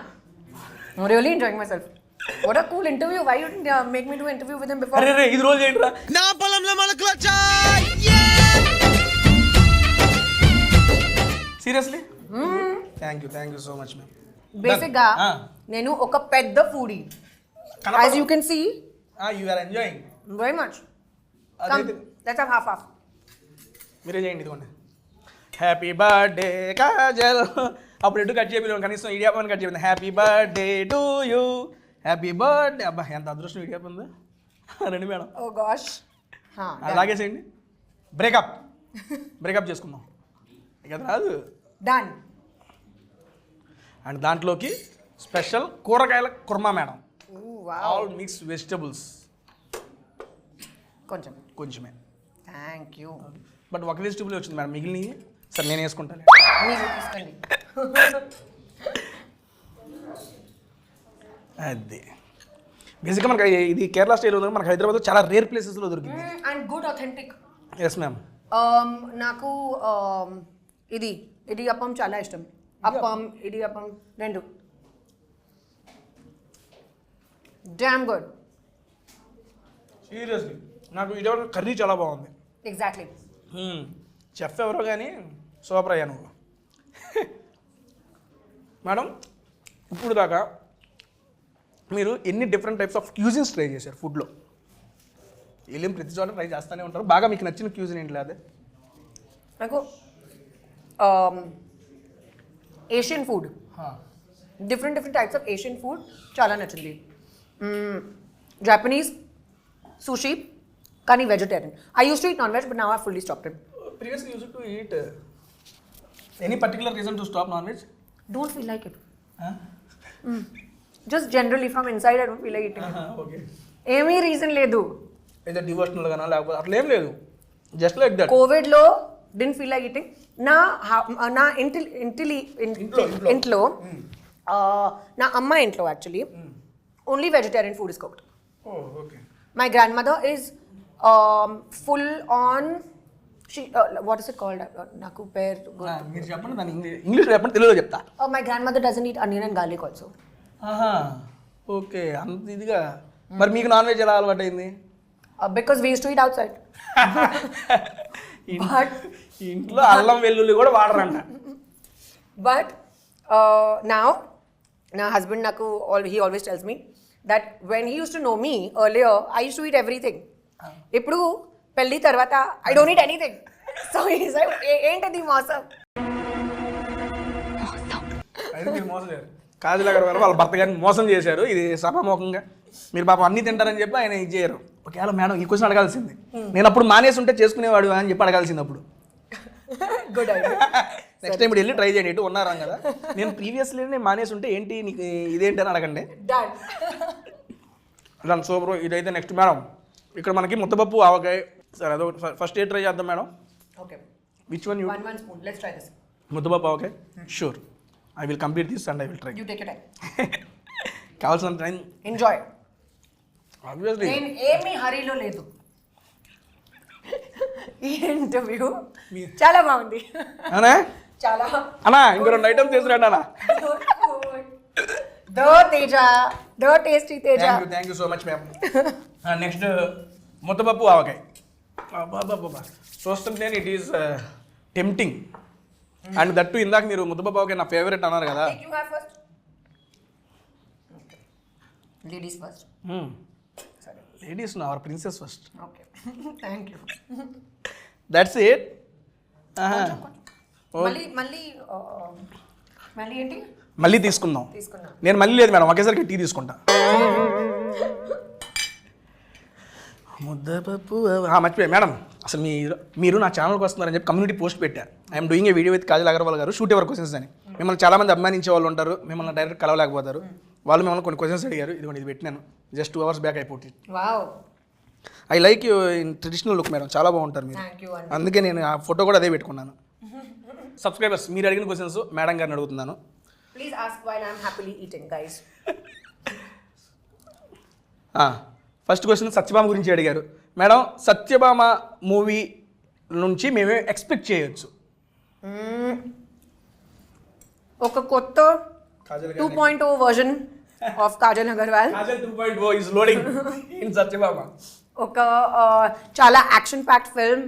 S2: I'm really enjoying myself. What a cool interview. Why you didn't make me do an interview with him before?
S1: అరే ఇది రోజు ఏంట్రా?
S3: నా పొలంలో మొలకలు
S1: seriously thank you so much ma'am.
S2: Basic గా నేను ఒక పెద్ద foodie. As you can see,
S1: you are enjoying
S2: very much. Come,
S1: అదైతే
S2: let's have half.
S1: మీరే చేయండి ఇదిగోండి. Happy birthday Kajal. అప్పుడు ఎటు కట్ చేయలేదు కనీసం ఇడియాపని కట్ చేయలేదు. Happy birthday to you, happy birthday. అబ్బా ఎంత అదృష్టం ఇడియాప ఉంది. రండి మేడం
S2: Oh gosh.
S1: లాగేసేయండి. బ్రేకప్ చేసుకుందాం ఇక రాదు.
S2: Done.
S1: అండ్ దాంట్లోకి స్పెషల్ కూరగాయల kurma madam.
S2: Ooh, wow.
S1: All mix vegetables కొంచెమే.
S2: Thank you.
S1: బట్ ఒక వెజిటబుల్ వచ్చింది మేడం, మిగిలినవి సరే నేను వేసుకుంటాను.
S2: మీరు తీసుకోండి.
S1: అది బేసిక్గా మనకి ఇది కేరళ స్టైల్ ఉంది. మనకి హైదరాబాద్లో చాలా రేర్ ప్లేసెస్లో దొరికింది.
S2: And good authentic.
S1: Yes ma'am.
S2: నాకు ఇది ఇడియప్పం చాలా ఇష్టం. అప్పం ఇడియప్పం రెండు. Damn good.
S1: సీరియస్లీ నాకు ఇటీవల కర్రీ చాలా బాగుంది.
S2: ఎగ్జాక్ట్లీ.
S1: చెఫ్ ఎవరో కానీ సూపర్ అయ్యా నువ్వు. మేడం ఇప్పుడు దాకా మీరు ఎన్ని different types of cuisines try చేశారు ఫుడ్లో? వెళ్ళిన ప్రతి చోట ట్రై చేస్తూనే ఉంటారు. బాగా మీకు నచ్చిన క్యూజిన్ ఏంటి? అదే
S2: నాకు Asian food, different types of Asian food చాలా నచ్చింది. జాపనీస్ sushi కానీ vegetarian. I used to eat non-veg but now I fully stopped it.
S1: Previously used to eat. Any particular reason to stop non-veg?
S2: Don't feel like it. Just generally from inside I don't feel like eating it.
S1: Okay.
S2: ఏమీ reason లేదు.
S1: ఏదో devotional గానా లేకపోతే అట్లా ఏం లేదు, just like that.
S2: Covid లో didn't feel like eating. నా ఇంట్లో నా అమ్మ ఇంట్లో actually only vegetarian food is cooked.
S1: Oh, okay.
S2: My grandmother is full on. She what is it called? Naku pair.
S1: మీరు చెప్పండి దాని ఇంగ్లీష్ చెప్పండి, తెలుగులో చెప్తా.
S2: My grandmother doesn't eat onion and garlic also.
S1: Okay అంత ఇదిగా. మరి మీకు నాన్ వెజ్ ఎలా అలవాటు అయింది?
S2: Because we used to eat outside. But
S1: ఇంట్లో అల్లం వెల్లుల్లి కూడా వాడరంట.
S2: But now నా husband naku he always tells me that when he used to know me earlier, I used to eat everything. Ippudu pelli tarvata I don't eat anything. So he's like, ఏంటది మోసం?
S1: అయితే మీరు మోసం చేశారు. కాజల్ అగర్వాల్ వాళ్ళ భర్త గారిని మోసం చేశారు. ఇది సభాముఖంగా మీరు పాపం అన్నీ తింటారని చెప్పి ఆయన ఇది చేయరు. ఒకవేళ మేడం ఈ క్వశ్చన్ అడగాల్సింది, నేను అప్పుడు మానేసి ఉంటే చేసుకునేవాడు అని చెప్పి అడగాల్సింది అప్పుడు.
S2: Good idea.
S1: నెక్స్ట్ టైం ఇప్పుడు వెళ్ళి ట్రై చేయండి. ఇటు ఉన్నారా కదా, నేను ప్రీవియస్లీ నేను మానేసి ఉంటే ఏంటి నీకు ఇదేంటి అని అడగండి.
S2: Done
S1: super. ఇదైతే నెక్స్ట్ మేడం ఇక్కడ మనకి ముద్దపప్పు ఆవకాయ. సరే అదో ఫస్ట్ ఏ ట్రై చేద్దాం madam.
S2: Okay.
S1: Which one you?
S2: one spoon. Let's try this.
S1: ముద్దపప్పు ఆవకాయ. Sure I will complete this and I will try.
S2: You take your time.
S1: కావాల్సిన టైం
S2: Enjoy.
S1: ఆబ్వియస్లీ.
S2: నేను ఏమీ హరీలో లేదు. ఈ ఇంటర్వ్యూ చాలా బాగుంది.
S1: అనా
S2: చాలా
S1: అన్నా ఇంకో 2 ఐటమ్స్ తీసుకురండి అన్న.
S2: దో తేజ, దో tasty Teja.
S1: Thank you so much ma'am. Next ముద్దపప్పు ఆవకాయ. బాబా చూస్తుంటే it is tempting. And that ఇందాక మీరు ముద్దబాబుకి నా ఫేవరెట్ అన్నారు కదా.
S2: You have first. Okay. Ladies first.
S1: Ladies our princess first.
S2: Okay. Thank you.
S1: That's it.
S2: మళ్ళీ ఏంటి
S1: మళ్ళీ తీసుకుందాం.
S2: తీసుకున్నా.
S1: నేను మళ్ళీ లేదు మేడం, ఒకేసారికి టీ తీసుకుంటా. ముద్దపప్పు మర్చిపోయా మేడం, అసలు మీరు నా ఛానల్కి వస్తున్నారని చెప్పి కమ్యూనిటీ పోస్ట్ పెట్టారు. I'm doing a video with Kajal Agarwal గారు, షూట్ ఎవర్ క్వశ్చన్స్ అని. మిమ్మల్ని చాలామంది అభిమానించే వాళ్ళు ఉంటారు, మిమ్మల్ని డైరెక్ట్ కలవలేకపోతారు. వాళ్ళు మిమ్మల్ని కొన్ని క్వశ్చన్స్ అడిగారు, ఇదిగోండి ఇది పెట్టినాను, జస్ట్ 2 hours బ్యాక్ అయిపోతుంది.
S2: Wow,
S1: I like you in traditional look madam, చాలా బాగుంటారు మీరు.
S2: థ్యాంక్ యూ అండి.
S1: అందుకే నేను ఆ ఫోటో కూడా అదే పెట్టుకున్నాను. సబ్స్క్రైబర్స్ మీరు అడిగిన క్వశ్చన్స్ మేడం గారిని అడుగుతున్నాను.
S2: Please ask while I am happily eating guys.
S1: First question Satyabhama గురించి అడిగారు మేడం. సత్యభామ మూవీ నుంచి మేమే ఎక్స్పెక్ట్ చేయొచ్చు?
S2: ఒక కొత్త 2.0 version of Kajal Agarwal.
S1: Kajal 2.0 is loading in Satyabhama.
S2: ఒక చాలా action packed film,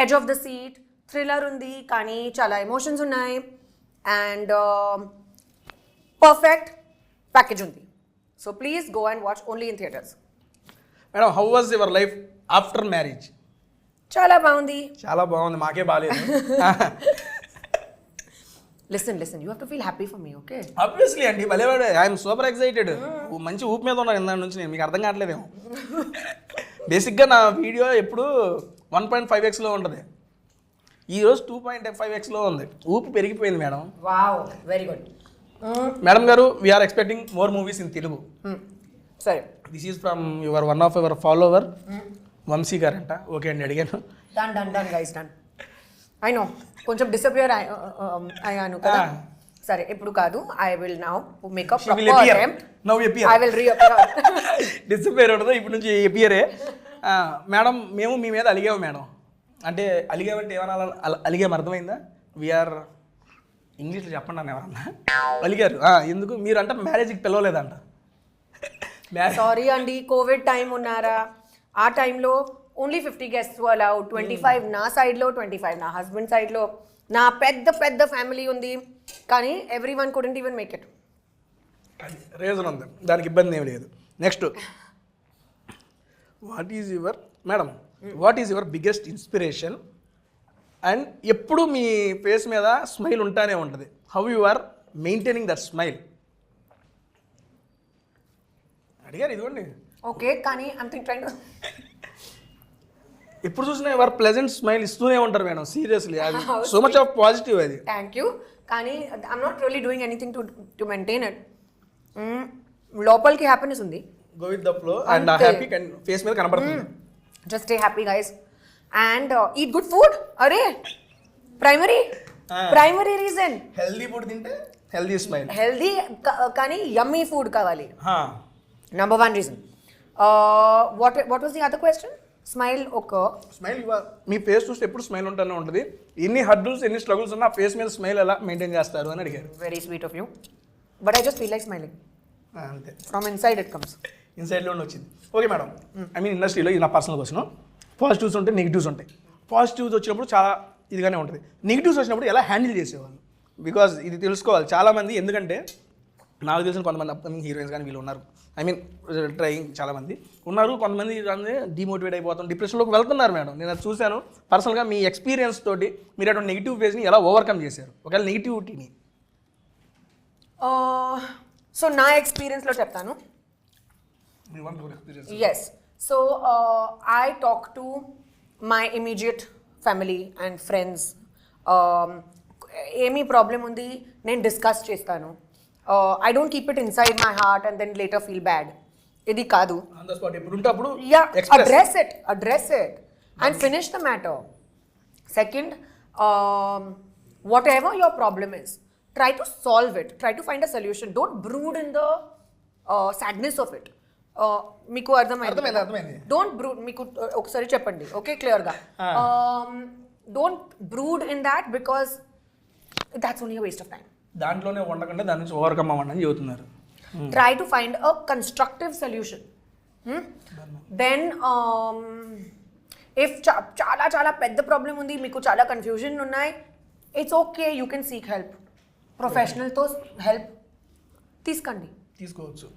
S2: edge of the seat, thriller ఉంది కానీ చాలా ఎమోషన్స్ ఉన్నాయి, అండ్ పర్ఫెక్ట్ ప్యాకేజ్ ఉంది. So please go and watch only in theatres.
S1: Madam, how was your life after marriage?
S2: చాలా బాగుంది.
S1: చాలా బాగుంది, మాకే బాగాలేదు.
S2: Listen you have to feel happy for me, okay?
S1: Obviously అండి, భలేవాడు. I'm super excited. మంచి ఊపు మీద ఉన్నాను ఇందా నుంచి నేను, మీకు అర్థం కావట్లేదేమో. బేసిక్గా నా వీడియో ఎప్పుడు 1.5x ఉంటుంది, ఈరోజు 2.5x ఉంది. ఊపు పెరిగిపోయింది మేడం.
S2: Wow, very good.
S1: మేడం గారు, we're expecting more movies in Telugu.
S2: సరే,
S1: this is from your one of your follower Vamshi గారంట. ఓకే అండి, అడిగాను.
S2: Done guys, done. I know కొంచెం డిసపియర్ అయ్యాను కదా. సరే, ఇప్పుడు కాదు, I will now make a proper attempt.
S1: Now appear.
S2: I will reappear.
S1: Disappear ఉండదు, ఇప్పుడు నుంచి అపియరే. మేడం, మేము మీ మీద అలిగాము మేడం. అంటే అలిగామంటే ఏమన్నా అలిగాము అర్థమైందా? వీఆర్ ఇంగ్లీష్లో చెప్పండి అని ఎవరన్నా అలిగారు. ఎందుకు మీరు అంటే మ్యారేజ్కి పిలవలేదంట.
S2: సారీ అండి, కోవిడ్ టైం ఉన్నారా, ఆ టైంలో ఓన్లీ 50 guests అలౌడ్. 25 నా సైడ్లో, 25 నా హస్బెండ్ సైడ్లో. నా పెద్ద ఫ్యామిలీ ఉంది, కానీ everyone couldn't even make it.
S1: Reason ఉంది, దానికి ఇబ్బంది ఏమి లేదు. Next, what is your biggest inspiration? And ఎప్పుడు మీ ఫేస్ మీద స్మైల్ ఉంటానే ఉంటుంది. How you are maintaining that smile అడిగారు. ఇదిగోండి.
S2: ఓకే, కానీ ట్రైన్
S1: ఎప్పుడు చూసినా ఎవరు ప్లెజెంట్ స్మైల్ ఇస్తూనే ఉంటారు మేడం. సీరియస్లీ, అది సో మచ్ ఆఫ్ పాజిటివ్. అది
S2: థ్యాంక్ యూ, కానీ I'm not really doing anything to maintain it. లోపలికి హ్యాపీనెస్ ఉంది.
S1: Go with the flow and happy face మీద కనబడుతుంది.
S2: Just stay happy guys and eat good food. అరే, primary reason.
S1: Healthy food తింటే healthy smile.
S2: Healthy కానీ యమ్మీ food కావాలి. Number 1 reason. What was the other question? Smile.
S1: Smile. Me face చూస్తే ఎప్పుడు smile ఉంటూనే ఉంటుంది. ఎన్ని హర్డల్స్, ఎన్ని స్ట్రగుల్స్ ఉన్నా ఫేస్ మీద స్మైల్ ఎలా మెయింటైన్ చేస్తారు అని అడిగారు.
S2: Very sweet of you. But I just feel like smiling.
S1: అంతే,
S2: From inside it comes.
S1: ఇన్సైడ్లోనే వచ్చింది. ఓకే మేడం, ఐ మీన్ ఇండస్ట్రీలో ఇది నా పర్సనల్ క్వశ్చన్. పాజిటివ్స్ ఉంటాయి, నెగిటివ్స్ ఉంటాయి. పాజిటివ్స్ వచ్చినప్పుడు చాలా ఇదిగానే ఉంటుంది, నెగిటివ్స్ వచ్చినప్పుడు ఎలా హ్యాండిల్ చేసేవాళ్ళు? బికాజ్ ఇది తెలుసుకోవాలి చాలామంది. ఎందుకంటే నాకు తెలిసిన కొంతమంది అప్కమింగ్ హీరోయిన్స్ కానీ వీళ్ళు ఉన్నారు, ఐ మీన్ ట్రైయింగ్ చాలామంది ఉన్నారు. కొంతమంది డిమోటివేట్ అయిపోతాం, డిప్రెషన్లోకి వెళ్తున్నారు మేడం. నేను అది చూశాను పర్సనల్గా. మీ ఎక్స్పీరియన్స్ తోటి మీరు అటువంటి నెగిటివ్ ఫేజ్ని ఎలా ఓవర్కమ్ చేశారు, ఒకవేళ నెగిటివిటీని?
S2: సో నా ఎక్స్పీరియన్స్లో చెప్తాను. Yes. So I talk to my immediate family and friends. ఏమీ ప్రాబ్లం ఉంది నేను డిస్కస్ చేస్తాను. I don't keep it inside my heart and then later feel bad. ఇది కాదు.
S1: On the spot ఎప్పుడు ఉంటే అప్పుడు
S2: address it and finish the matter. Second, whatever your problem is, try to solve it. Try to find a solution. Don't brood in the sadness of it. మీకు అర్థమైంది. Don't brood. మీకు ఒకసారి చెప్పండి, okay, క్లియర్గా. Don't brood in that because that's only waste of time.
S1: దాంట్లోనే ఉండకుండా దాని నుంచి ఓవర్కమ్ అవ్వండి అని చెబుతున్నారు.
S2: Try to find a constructive solution. Then if చాలా పెద్ద ప్రాబ్లం ఉంది, మీకు చాలా కన్ఫ్యూజన్ ఉన్నాయి, it's okay, you can seek help. ప్రొఫెషనల్తో హెల్ప్ తీసుకోండి.
S1: తీసుకోవచ్చు.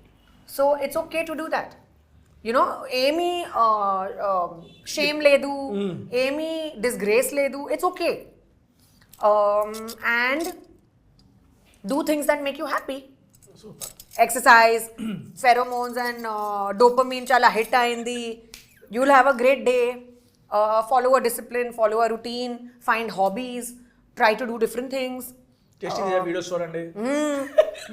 S2: So it's okay to do that. You know ఏమీ షేమ్ లేదు, ఏమీ డిస్గ్రేస్ లేదు. It's okay. And do things that make you happy.
S1: Super.
S2: Exercise, pheromones and dopamine చాలా hit అయింది. You will have a great day. Follow a discipline, follow a routine, find hobbies, try to do different things.
S1: Tasty videos చూడండి.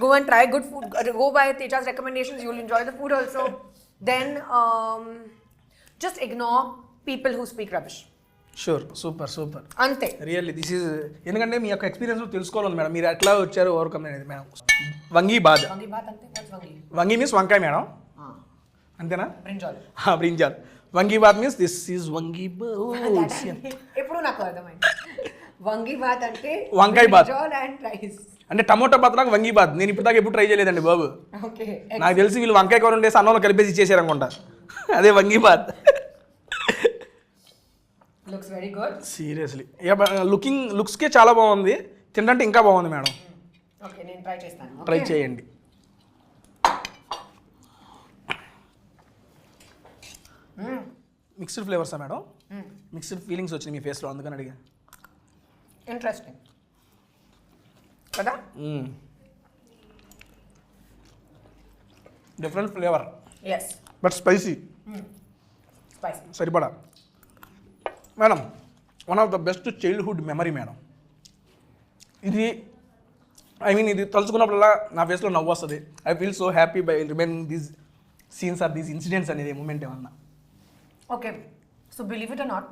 S2: Go and try good food. Go by Teja's recommendations, you will enjoy the food also. Then just ignore people who speak rubbish.
S1: Sure. Super super.
S2: అంతే.
S1: Really this is, ఎందుకంటే మీ యొక్క experience తెలుసుకోవాలి madam. మీరు ఎట్లా వచ్చారు overcome అనేది madam. వంగి బాద్.
S2: వంగి బాత్ అంటే what's వంగి?
S1: వంగి మీన్స్ వంకాయ మేడం, అంతేనా?
S2: బ్రింజాల్.
S1: బ్రింజాల్. వంగి బాత్ మీన్స్ దిస్ ఈజ్ వంగి బాత్.
S2: ఇప్పుడు నాకు అర్థమైంది. వంగి బాత్ అంటే
S1: వంకాయ బాత్.
S2: Brinjal and rice.
S1: అంటే టమోటా బాత్ నాకు వంగి బాత్. నేను ఇప్పుడు దాకా ఎప్పుడు ట్రై చేయలేదండి బాబు.
S2: ఓకే.
S1: నాకు తెలిసి వీళ్ళు వంకాయ కూర ఉండేసి అన్నంలో కలిపేసి ఇచ్చేసారు అనుకుంటా. అదే vangi bath.
S2: Looks very good.
S1: Seriously లుక్స్కే చాలా బాగుంది. తింటే ఇంకా బాగుంది మేడం.
S2: ఓకే, నేను ట్రై చేస్తాను.
S1: ట్రై చేయండి. మిక్స్డ్ ఫ్లేవర్సా మేడం? మిక్స్డ్ ఫీలింగ్స్ వచ్చినాయి మీ ఫేస్లో, అందుకని అడిగా.
S2: ఇంట్రెస్టింగ్ కదా?
S1: Different flavour
S2: yes,
S1: but spicy.
S2: Spicy.
S1: సరిపడా madam. One of the best childhood memory madam ఇది. ఇది తలుచుకున్నప్పుడల్లా నా ఫేస్లో నవ్వు వస్తుంది. I feel so happy by remaining these scenes or these incidents అనేది మూమెంట్ ఏమన్నా.
S2: Okay, so believe it or not,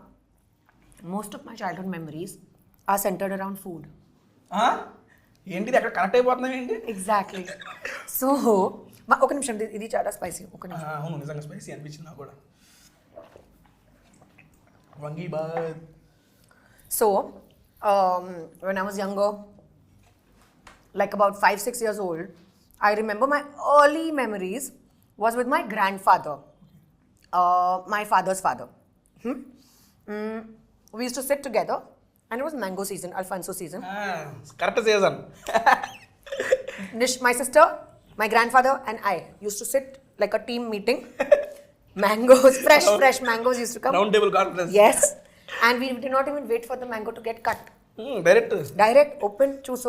S2: most of my childhood memories are centered around food.
S1: ఏంటిది అక్కడ కనెక్ట్ అయిపోతున్నాయి ఏంటి?
S2: Exactly. So, ఒక నిమిషం, ఇది చాలా స్పైసీ. ఒక నిమిషం.
S1: అవును, నిజంగా స్పైసీ అనిపించింది నాకు కూడా. వంగి bath.
S2: So, when I was younger, like about 5-6 years old, I remember my early memories was with my grandfather. My father's father. We used to sit together, and it was mango season, Alfonso season.
S1: Correct season.
S2: My sister, my grandfather, and I used to sit like a team meeting. Mangoes, fresh mangoes used to come.
S1: Round table conference.
S2: Yes, and we did not even wait for the mango to get cut.
S1: Direct
S2: open, choose,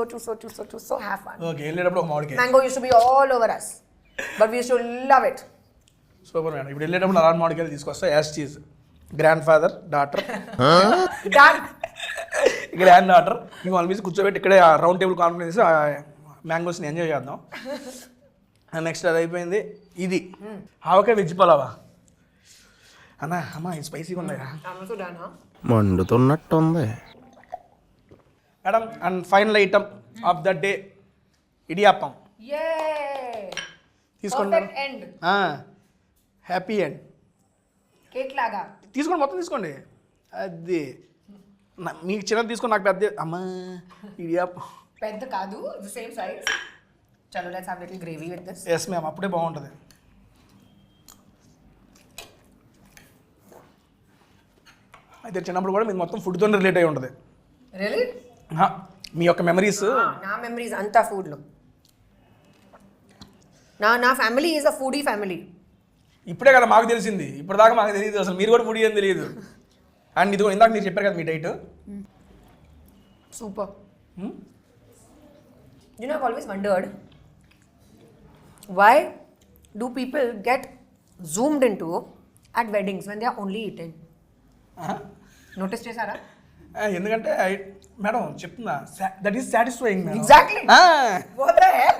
S2: have fun.
S1: Okay, వెళ్ళేటప్పుడు ఒక మామిడికాయ.
S2: Mango used to be all over us, but we used to love it.
S1: Super madam. ఇప్పుడు వెళ్ళేటప్పుడు అలాంటి మామిడికాయలు తీసుకొస్తా. As cheese grandfather daughter granddaughter మేము వాళ్ళ మీద కూర్చోబెట్టి ఇక్కడే రౌండ్ టేబుల్ కాన్ఫరెన్స్ మ్యాంగోస్ని ఎంజాయ్ చేద్దాం. నెక్స్ట్ అది అయిపోయింది. ఇది ఆవకాయ వెజ్ పలావా అమ్మా, ఇది స్పైసీగా ఉన్నాయా?
S3: మండుతున్నట్టుంది
S1: madam. And final item of the day idiyappam. తీసుకోండి. Happy end.
S2: కేక్ లాగా
S1: తీసుకోండి, మొత్తం తీసుకోండి. అది మీకు చిన్నది తీసుకోండి, నాకు పెద్ద. అమ్మా, ఇడియాప్పం
S2: పెద్ద కాదు, సేమ్ సైజ్. చలో, let's have little gravy with this.
S1: Yes ma'am, అప్పుడే బాగుంటుంది. అయితే చిన్నప్పుడు కూడా మీరు మొత్తం ఫుడ్తో రిలేట్ అయి ఉంటుంది.
S2: రియల్లీ?
S1: మీ యొక్క మెమరీస్.
S2: నా మెమరీస్ అంతా ఫుడ్లో. నా family is a foodie family.
S1: ఇప్పుడే కదా మాకు తెలిసింది, ఇప్పుడు దాకా మాకు తెలియదు అసలు. మీరు కూడా ఫుడీ అని తెలియదు. అండ్ ఇది కూడా ఇందాక మీరు చెప్పారు కదా మీ diet.
S2: Super. You know, I've always wondered, why do people get zoomed into at weddings when they are only eating? Notice చేశారా?
S1: ఎందుకంటే మేడం చెప్తున్నా, that is satisfying madam.
S2: Exactly. What the heck?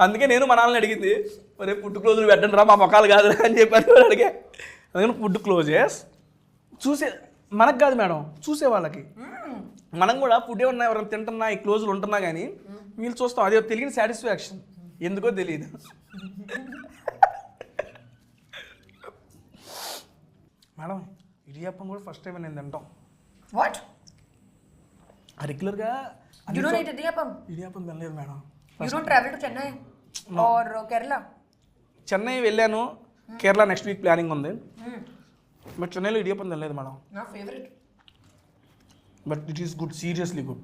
S1: అందుకే నేను మా నాన్నని అడిగింది, మరి ఫుడ్ క్లోజులు పెట్టండి రా, మా మొక్కలు కాదు అని చెప్పారు. అడిగే అందుకని ఫుడ్ క్లోజెస్ చూసే మనకు కాదు మేడం, చూసే వాళ్ళకి. మనం కూడా ఫుడ్ ఏమన్నా ఎవరైనా తింటున్నా, ఈ క్లోజులు ఉంటున్నా కానీ వీళ్ళు చూస్తాం. అదే తెలియని సాటిస్ఫాక్షన్, ఎందుకో తెలియదు. మేడం, ఇడియాప్పం కూడా ఫస్ట్ టైం నేను తింటాం.
S2: What?
S1: రెగ్యులర్గా
S2: You don't eat idiyappam?
S1: Idiyappam తినలేదు madam.
S2: You don't travel to Chennai or Kerala?
S1: Chennai వెళ్ళాను, కేరళ నెక్స్ట్ వీక్ ప్లానింగ్ ఉంది. బట్ చెన్నైలో ఇడియాప్పం తినలేదు మేడం.
S2: నా favourite.
S1: But it is good, seriously good.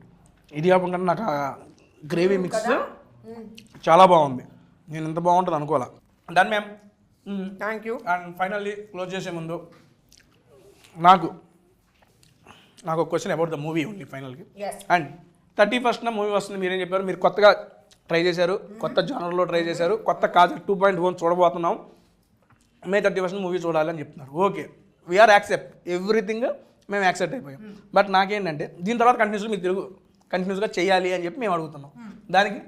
S1: Idiyappam కన్నా నాకు ఆ గ్రేవీ మిక్స్ చాలా బాగుంది. నేను ఇంత బాగుంటుంది అనుకోవాలా. Done ma'am.
S2: Thank you.
S1: And finally close చేసే ముందు నాకు ఒక క్వశ్చన్ అబౌట్ ద మూవీ ఉంది ఫైనల్కి.
S2: Yes.
S1: అండ్ 31st మూవీ వస్తుంది, మీరేం చెప్పారు? మీరు కొత్తగా ట్రై చేశారు, కొత్త జానర్లో ట్రై చేశారు, కొత్త కాజల్ 2.1 చూడబోతున్నాం, May 31st మూవీ చూడాలని చెప్తున్నారు. ఓకే, వీఆర్ యాక్సెప్ట్ ఎవ్రీథింగ్, మేము యాక్సెప్ట్ అయిపోయాం. బట్ నాకేంటంటే దీని తర్వాత కంటిన్యూస్గా చేయాలి అని చెప్పి మేము అడుగుతున్నాం. దానికి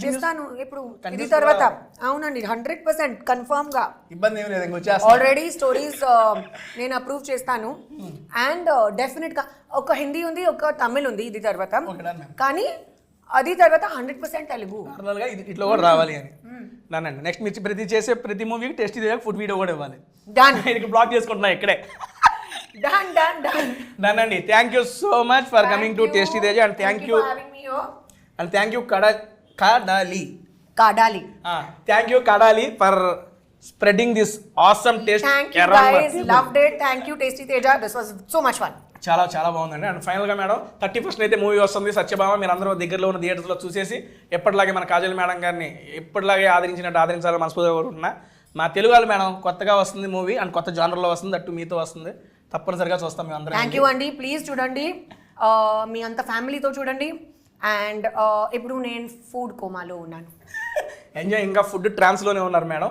S2: చేస్తాను ఇప్పుడు ఇది తర్వాత. అవునండి, 100% కన్ఫర్మ్ గా.
S1: ఇబ్బంది ఏమి లేదు, ఇంకొచ్చేస్తా.
S2: ఆల్రెడీ స్టోరీస్ నేను అప్రూవ్ చేస్తాను. అండ్ డెఫినెట్ గా ఒక హిందీ ఉంది, ఒక తమిళ్ ఉంది ఇది తర్వాత.
S1: Okay, done, ma'am.
S2: కానీ అది తర్వాత 100% తెలుగు.
S1: నార్మల్గా ఇది ఇట్లా కూడా రావాలి అని దానండి. నెక్స్ట్ మీరు చేసే ప్రతి మూవీకి టేస్ట్ ఇదే ఫుడ్ వీడియో కూడా ఇవ్వాలి.
S2: డన్
S1: నేను బ్లాక్ చేసుకుంటున్నా ఇక్కడే.
S2: డన్ డన్ డన్
S1: డన్ అండి. Thank you so much for coming to tasty Teja. And thank you Kadali. Thank you Kadali for spreading this awesome taste.
S2: Thank you guys, loved it. Thank you Tasty Teja, this was so much fun.
S1: చాలా చాలా బాగుందండి. And ఫైనల్గా madam 31st అయితే movie వస్తుంది సత్యభామ. మీరు అందరూ దగ్గరలో ఉన్న థియేటర్స్లో చూసేసి ఎప్పటిలాగే మన కాజల్ మేడం గారిని ఎప్పటిలాగే ఆదరించినట్టు ఆదరించాలని మనస్ఫూర్తిగా కోరుకుంటున్నా. మా తెలుగు వాళ్ళు మేడం కొత్తగా వస్తుంది మూవీ, అండ్ కొత్త జానర్లో వస్తుంది, అట్టు మీతో వస్తుంది, తప్పనిసరిగా చూస్తాం మేము అందరం.
S2: థ్యాంక్ యూ అండి. ప్లీజ్ చూడండి, మీ అంత ఫ్యామిలీతో చూడండి. అండ్ ఇప్పుడు నేను ఫుడ్ కోమాలో ఉన్నాను.
S1: ఎంజాయ్. ఇంకా ఫుడ్ ట్రాన్స్లోనే ఉన్నారు మేడం.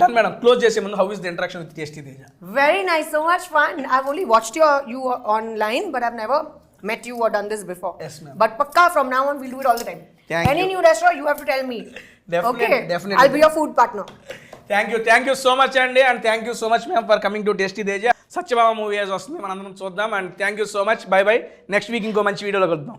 S1: Done madam. క్లోజ్ చేసే ముందు how is the interaction with tasty Teja?
S2: Very nice, so much fun. I've only watched you online, but I've never met you or done this before.
S1: Yes, ma'am.
S2: But pakka from now on we'll do it all the time. Any new restaurant you have to tell me.
S1: Definitely,
S2: Okay,
S1: definitely.
S2: I'll be your food partner.
S1: Thank you so much అండి. And thank you so much ma'am for coming to tasty Teja. Satyabhama movie వస్తుంది, మనందరం చూద్దాం. And thank you so much. Bye bye. Next week ఇంకో మంచి వీడియోలో కలుద్దాం.